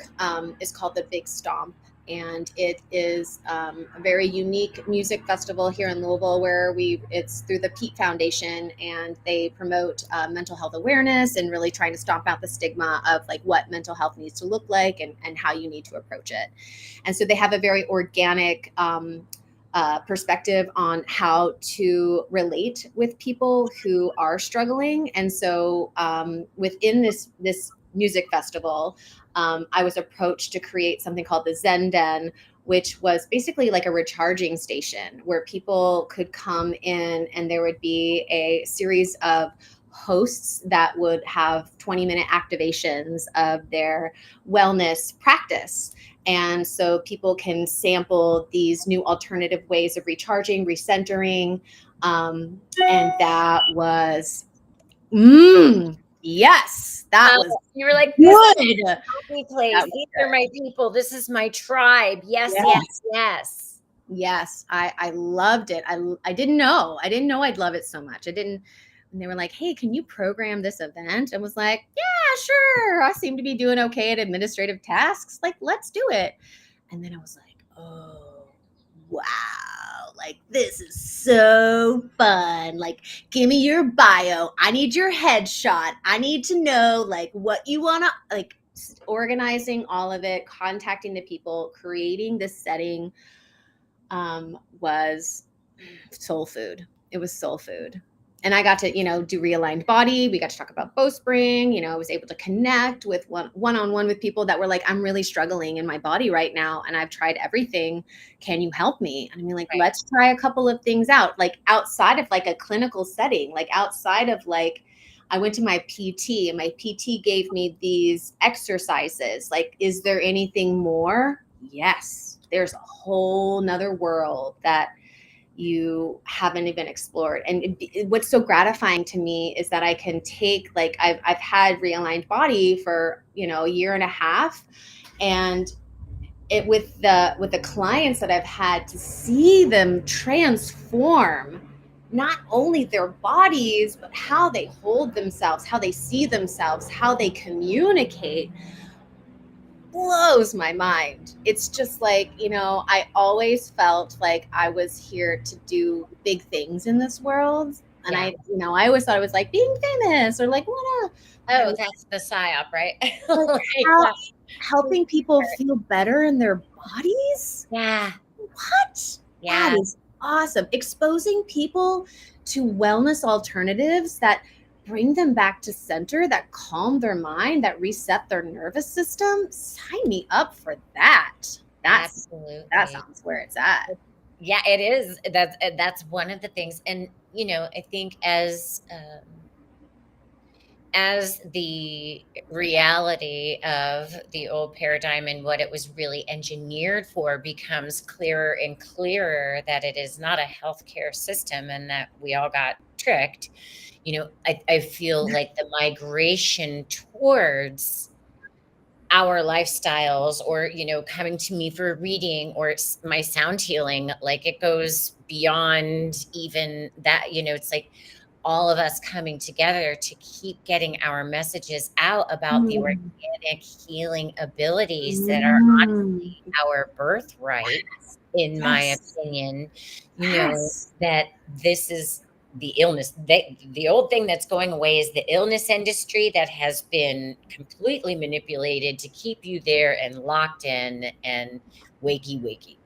is called the Big Stomp. And it is a very unique music festival here in Louisville where it's through the Pete Foundation, and they promote mental health awareness and really trying to stomp out the stigma of like what mental health needs to look like and how you need to approach it. And so they have a very organic perspective on how to relate with people who are struggling. And so within this music festival, I was approached to create something called the Zen Den, which was basically like a recharging station where people could come in and there would be a series of hosts that would have 20-minute activations of their wellness practice. And so people can sample these new alternative ways of recharging, recentering. And that was, yes, that was You were like, this is good. my happy place. That was These are good. my people. This is my tribe. Yes, yes, Yes. yes. Yes, I loved it. I didn't know. I didn't know I'd love it so much. I didn't. And they were like, "Hey, can you program this event?" I was like, "Yeah, sure. I seem to be doing okay at administrative tasks. Like, let's do it." And then I was like, "Oh, wow. Like this is so fun. Like, give me your bio. I need your headshot. I need to know like what you want to like organizing all of it, contacting the people, creating this setting was soul food. It was soul food. And I got to, do realigned body. We got to talk about Bowspring. I was able to connect with one-on-one with people that were like, I'm really struggling in my body right now. And I've tried everything. Can you help me? And I mean, like, Right. let's try a couple of things out, like outside of like a clinical setting, like outside of like, I went to my PT and my PT gave me these exercises. Like, is there anything more? Yes, there's a whole nother world that you haven't even explored. And what's so gratifying to me is that I can take, like, I've had realigned body for, a year and a half. And it with the clients that I've had, to see them transform not only their bodies, but how they hold themselves, how they see themselves, how they communicate, blows my mind. It's just like, I always felt like I was here to do big things in this world. And Yeah. I always thought it was like being famous or like what Oh, that's the psyop, right? like Like, helping people feel better in their bodies. yeah. What? That Yeah. is awesome. Exposing people to wellness alternatives that bring them back to center, that calm their mind, that reset their nervous system. Sign me up for that. That Absolutely. sounds where it's at. Yeah, it is. That's one of the things. And, I think as the reality of the old paradigm and what it was really engineered for becomes clearer and clearer, that it is not a healthcare system and that we all got tricked, I feel like the migration towards our lifestyles, or coming to me for reading, or it's my sound healing, like it goes beyond even that. It's like all of us coming together to keep getting our messages out about the Mm. organic healing abilities that are Mm. our birthright, in my Yes. opinion. Yes. That this is the illness, the old thing that's going away is the illness industry that has been completely manipulated to keep you there and locked in and wakey.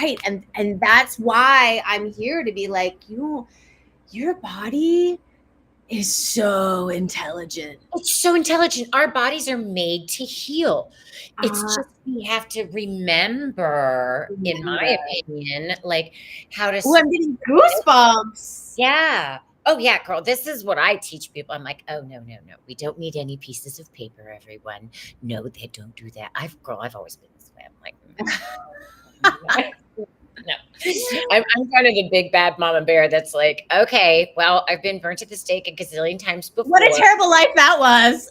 Right. And that's why I'm here to be like, your body is so intelligent. It's so intelligent. Our bodies are made to heal. It's Uh, just we have to remember, in my remember. opinion, like how to Oh, I'm support getting it. goosebumps. Yeah. Oh, yeah, girl. This is what I teach people. I'm like, oh, no, no, no. We don't need any pieces of paper, everyone. No, they don't do that. I've always been this way. I'm like, no. I'm kind of the big bad mama bear that's like, okay, well, I've been burnt at the stake a gazillion times before. What a terrible life that was.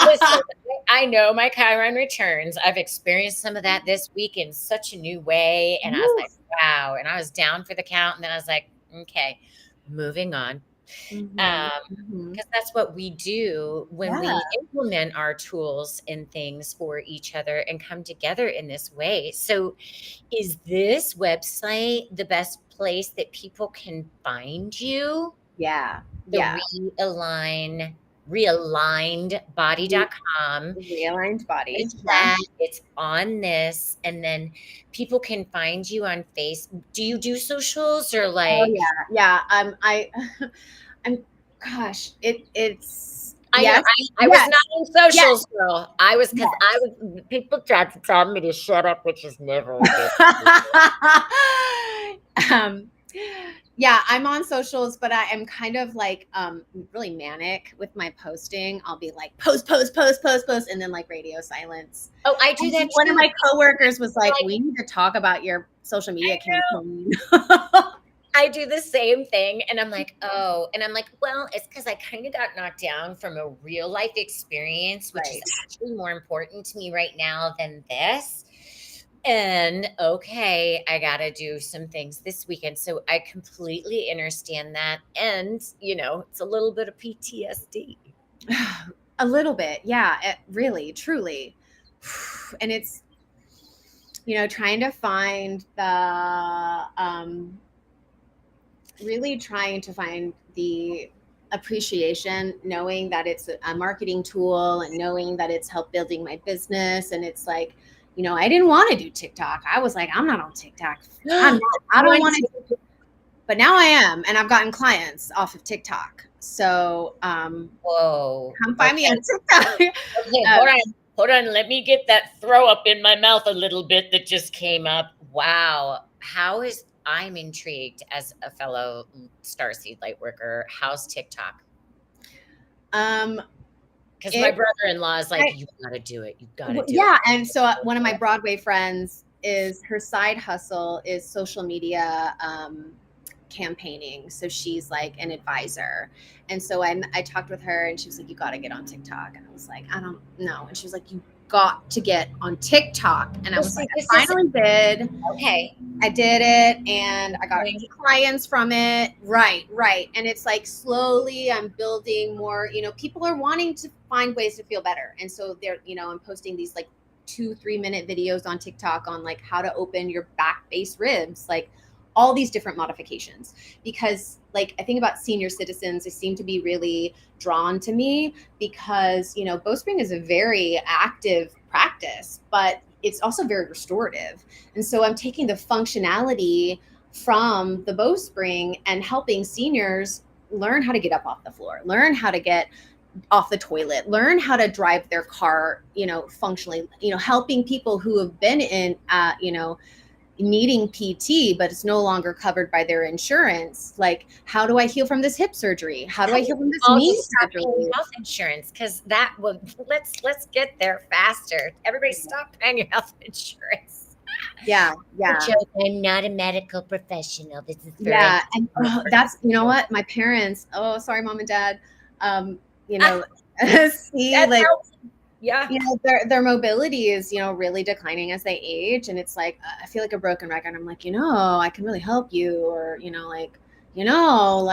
Listen, I know my Chiron returns. I've experienced some of that this week in such a new way. And I was like, wow. And I was down for the count. And then I was like, okay, moving on. Because that's what we do when Yeah. we implement our tools and things for each other and come together in this way. So, is this website the best place that people can find you? Yeah. The Yeah. realignedbody.com. Realigned body. It's Yeah. that, it's on this, and then people can find you on Face. Do you do socials, or Oh like? yeah. Yeah. I'm gosh, it's I know. Yes. I was Yes. not on socials, girl. I was because I was people tried to tell me to shut up, which is never a good um, yeah, I'm on socials, but I am kind of like really manic with my posting. I'll be like post, post, post, post, post, and then like radio silence. Oh, I do that One of too. my coworkers was like, Like, "We need to talk about your social media I know. campaign." I do the same thing, and I'm like, "Oh," and I'm like, "Well, it's because I kinda got knocked down from a real life experience, which is Right. actually more important to me right now than this." And, okay, I gotta do some things this weekend, so I completely understand that, and, it's a little bit of PTSD. A little bit, yeah, really, truly. And it's, trying to find really trying to find the appreciation, knowing that it's a marketing tool and knowing that it's helped building my business. And it's like, I didn't want to do TikTok. I was like, I'm not on TikTok. I'm not, I don't want to, but now I am. And I've gotten clients off of TikTok. So Whoa. come find me Okay. on TikTok. Okay, hold on, let me get that throw up in my mouth a little bit that just came up. Wow. I'm intrigued as a fellow Starseed light worker. How's TikTok? Um, Because my it, brother-in-law is like, I, "You gotta do it. You gotta do yeah. And so one of my Broadway friends is her side hustle is social media campaigning. So she's like an advisor. And so I talked with her and she was like, you got to get on TikTok. And I was like, I don't know. And she was like, you got to get on TikTok. And I Well, was see, like, this I is finally did. okay. I did it and I got Going clients from it. Right, right. And it's like slowly I'm building more, people are wanting to find ways to feel better. And so they're, I'm posting these like 2-3 minute videos on TikTok on like how to open your back base ribs, like all these different modifications. Because like I think about senior citizens, they seem to be really drawn to me because, Bowspring is a very active practice, but it's also very restorative. And so I'm taking the functionality from the Bowspring and helping seniors learn how to get up off the floor, learn how to get off the toilet, learn how to drive their car, functionally, helping people who have been in, needing PT, but it's no longer covered by their insurance. Like, how do I heal from this hip surgery? How do How I do heal from we this all knee just stop paying surgery? health insurance? Because that will let's get there faster. Everybody stop paying your health insurance. Yeah, A yeah. joke. I'm not a medical professional. This is for Yeah, and that's entertainment. what my parents. Oh, sorry, mom and dad. You Ah, know, see, that like helps. Yeah. their mobility is really declining as they age, and it's like I feel like a broken record. I'm like, I can really help you, or like oh,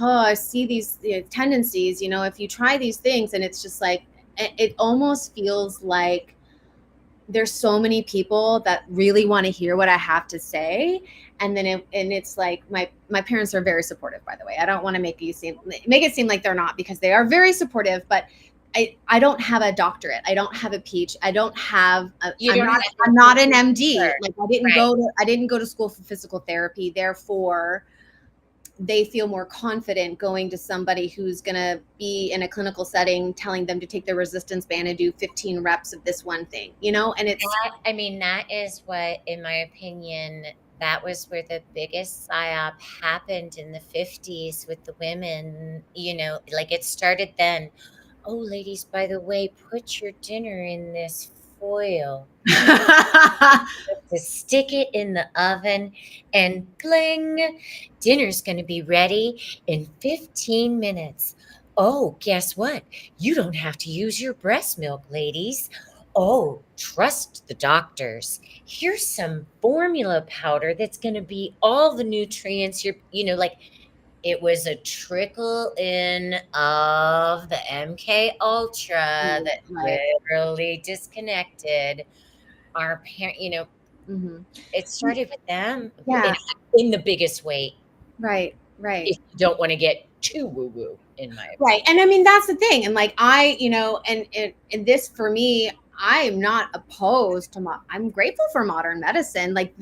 I see these tendencies. If you try these things, and it's just like it almost feels like there's so many people that really want to hear what I have to say. And then it's like my parents are very supportive, by the way. I don't want to make it seem like they're not, because they are very supportive, but I don't have a doctorate. I don't have a PhD. I don't have You don't have I'm not an sure. MD. Like Right. I didn't go to school for physical therapy. Therefore, they feel more confident going to somebody who's going to be in a clinical setting, telling them to take their resistance band and do 15 reps of this one thing, and it's That is what, in my opinion, that was where the biggest psyop happened in the 50s with the women, like it started then. Oh, ladies, by the way, put your dinner in this foil. To stick it in the oven and bling, dinner's going to be ready in 15 minutes. Oh, guess what? You don't have to use your breast milk, ladies. Oh, trust the doctors. Here's some formula powder that's going to be all the nutrients like it was a trickle in of the MK Ultra that right. literally disconnected our Mhm. it started with them Yeah, in the biggest way, right, right. if you don't wanna get too woo-woo, in my Right. opinion. And I mean, that's the thing. And like, and this for me, I am not opposed to, I'm grateful for modern medicine. Like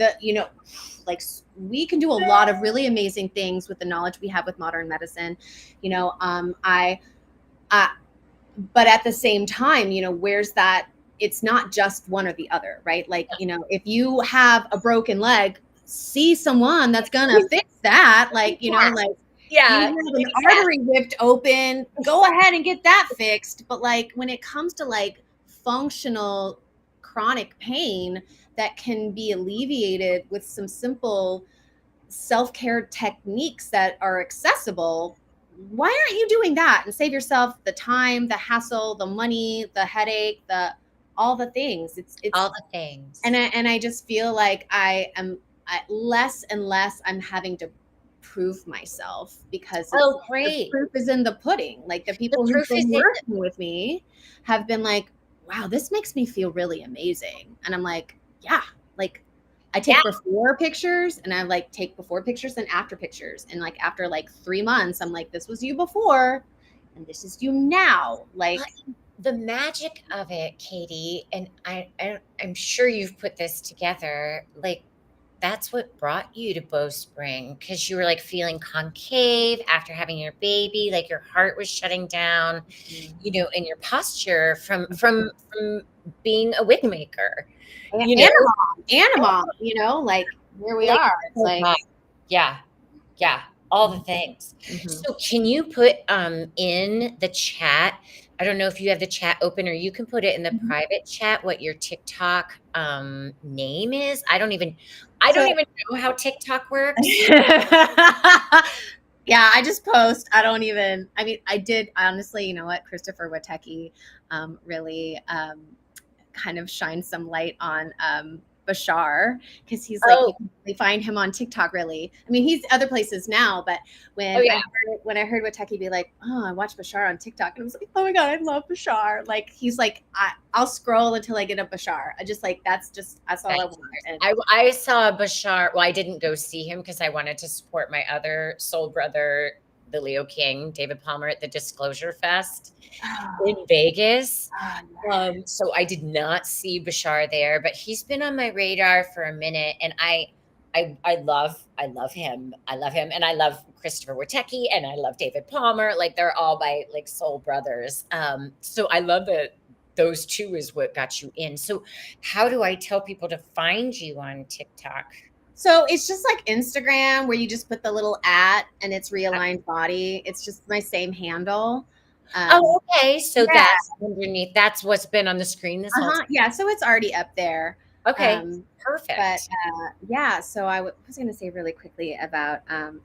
like we can do a lot of really amazing things with the knowledge we have with modern medicine. You know, I but at the same time, where's that? It's not just one or the other, right? Like, if you have a broken leg, see someone that's gonna fix that. Like, like you Yeah, have an exactly. artery ripped open, go ahead and get that fixed. But like when it comes to like functional chronic pain that can be alleviated with some simple self-care techniques that are accessible, why aren't you doing that and save yourself the time, the hassle, the money, the headache, the all the things? It's All the things. and I just feel like less and less I'm having to prove myself, because Oh, the great. proof is in the pudding. Like the The people who've proof is been in working with me have been like, wow, this makes me feel really amazing. And I'm like, yeah, like I yeah. take before pictures, and I like take before pictures and after pictures. And like after like 3 months, I'm like, this was you before and this is you now. But Like, the magic of it, Katie, and I'm sure you've put this together, like that's what brought you to Bowspring, because you were like feeling concave after having your baby, like your heart was shutting down, in your posture from being a wig maker, and you a know, mom, and a mom, like here we like are. It's oh like, God. Yeah, yeah, all the things. mhm. So can you put in the chat? I don't know if you have the chat open, or you can put it in the Mhm. private chat what your TikTok name is. I don't even know how TikTok works. Yeah, I just post. I don't even, I mean, I did honestly, you know what, Christopher Watecki really kind of shine some light on Bashar, because he's like, you Oh, can really find him on TikTok. Really, I mean, he's other places now, but oh yeah. when I heard Wateki be like, oh, I watched Bashar on TikTok, and I was like, oh my god, I love Bashar. Like he's like, I'll scroll until I get a Bashar. I just like that's all I That's want. And I saw Bashar. Well, I didn't go see him because I wanted to support my other soul brother, the Leo King, David Palmer, at the Disclosure Fest in oh, Vegas. oh, So I did not see Bashar there, but he's been on my radar for a minute, and I love him. I love him, and I love Christopher Witecki, and I love David Palmer. Like they're all my like soul brothers. So I love that those two is what got you in. So how do I tell people to find you on TikTok? so it's just like Instagram, where you just put the little at and it's realigned body. It's just my same handle. Oh, okay. So Yeah, that's underneath. That's what's been on the screen this whole time. yeah. So it's already up there. Okay, Um, but perfect. yeah, so was going to say really quickly about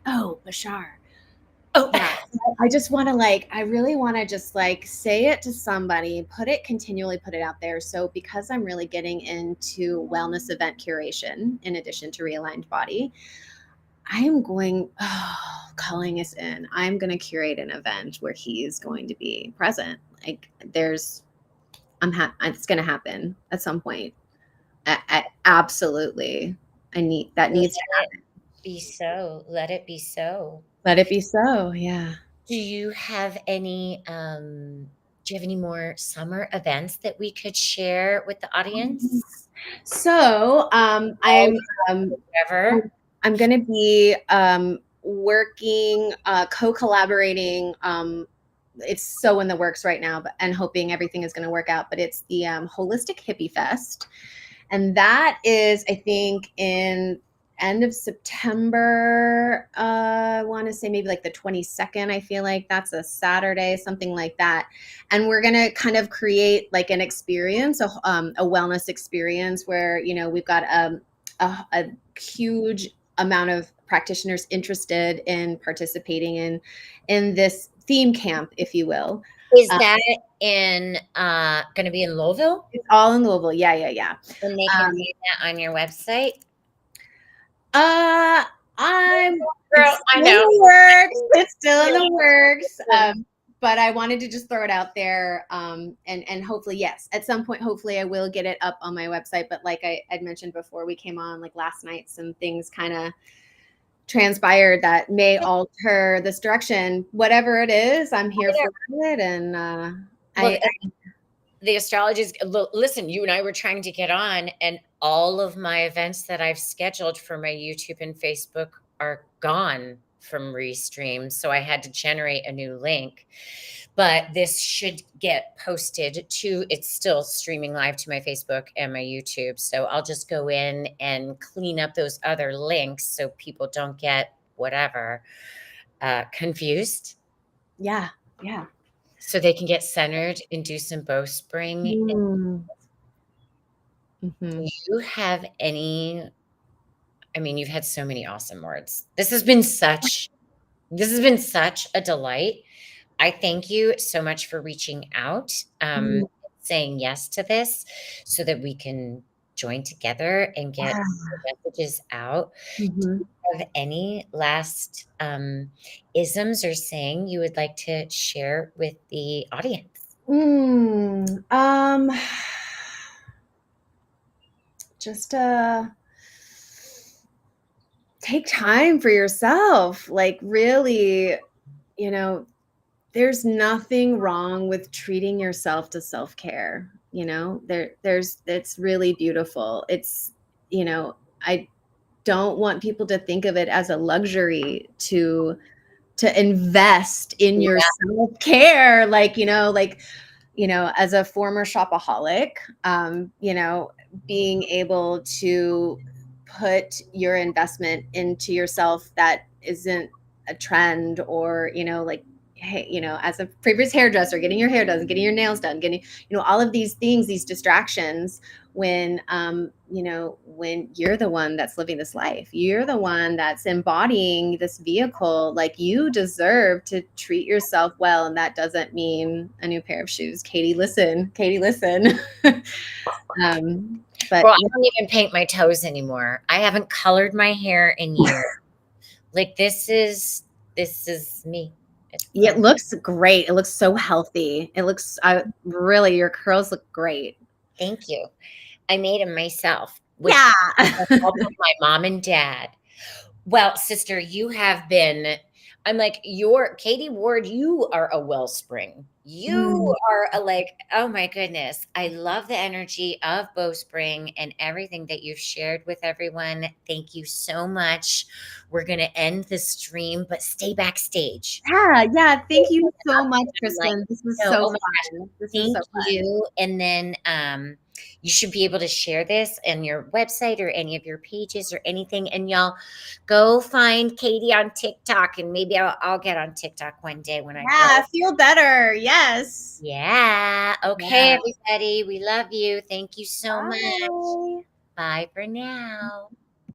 oh, Bashar. Oh, Yeah, I just want to like, I really want to just like say it to somebody, continually put it out there. So because I'm really getting into wellness event curation in addition to realigned body, I am going, calling us in. I'm going to curate an event where he's going to be present. Like it's going to happen at some point. Absolutely. That let needs to it be so. Let it be so. let it be so. Yeah. Do you have any more summer events that we could share with the audience? So All um, whatever. I'm going to be working, co-collaborating. It's so in the works right now, but and hoping everything is going to work out. But it's the Holistic Hippie Fest, and that is, I think, in end of September. I want to say maybe like the 22nd. I feel like that's a Saturday, something like that. And we're gonna kind of create like an experience, a wellness experience, where we've got a huge amount of practitioners interested in participating in this theme camp, if you will. Is Uh, that in gonna be in Louisville? it's all in Louisville. Yeah, yeah, yeah. And they can Um, find that on your website? Uh, I'm. Girl, It's I still in know. the works. It's still in the works. Listen, But I wanted to just throw it out there. And hopefully, yes, at some point, hopefully, I will get it up on my website. But like I had mentioned before, we came on like last night. Some things kind of transpired that may alter this direction. Whatever it is, I'm here for it. And look, I the astrologers, listen, you and I were trying to get on, and all of my events that I've scheduled for my YouTube and Facebook are gone from Restream, so I had to generate a new link. But this should get posted to, it's still streaming live to my Facebook and my YouTube. So I'll just go in and clean up those other links so people don't get whatever confused. Yeah. Yeah. So they can get centered and do some bowspring. Mm. Do you have any? I mean, you've had so many awesome words. This has been such a delight. I thank you so much for reaching out, Mm. saying yes to this so that we can join together and get Yeah. the messages out. Do Mhm. you have any last isms or saying you would like to share with the audience? Mm, just take time for yourself. Like really, you know, there's nothing wrong with treating yourself to self-care. There's it's really beautiful. I don't want people to think of it as a luxury to invest in your Yeah. self-care. As a former shopaholic, being able to put your investment into yourself that isn't a trend, or, hey, as a previous hairdresser, getting your hair done, getting your nails done, getting, all of these things, these distractions, when you're the one that's living this life, you're the one that's embodying this vehicle. Like, you deserve to treat yourself well. And that doesn't mean a new pair of shoes. Katie, listen. But Well, I don't even paint my toes anymore. I haven't colored my hair in years. Like this is me. it looks great. It looks so healthy. Really, your curls look great. Thank you. I made them myself with Yeah. the help of my mom and dad. Well, sister, you have been, I'm like, you're Katie Ward, you are a wellspring. You Mm. are a like, oh my goodness. I love the energy of Bowspring and everything that you've shared with everyone. Thank you so much. We're going to end the stream, but stay backstage. Yeah. Thank you so much, I'm like, Kristen. This was no, so oh my gosh, fun. This was thank so fun. you. And then you should be able to share this on your website or any of your pages or anything. And y'all go find Katie on TikTok, and maybe I'll get on TikTok one day when I grow. Yeah, feel better. Yes. Yeah. Okay, Yeah. everybody. We love you. Thank you so much. Bye. Bye for now.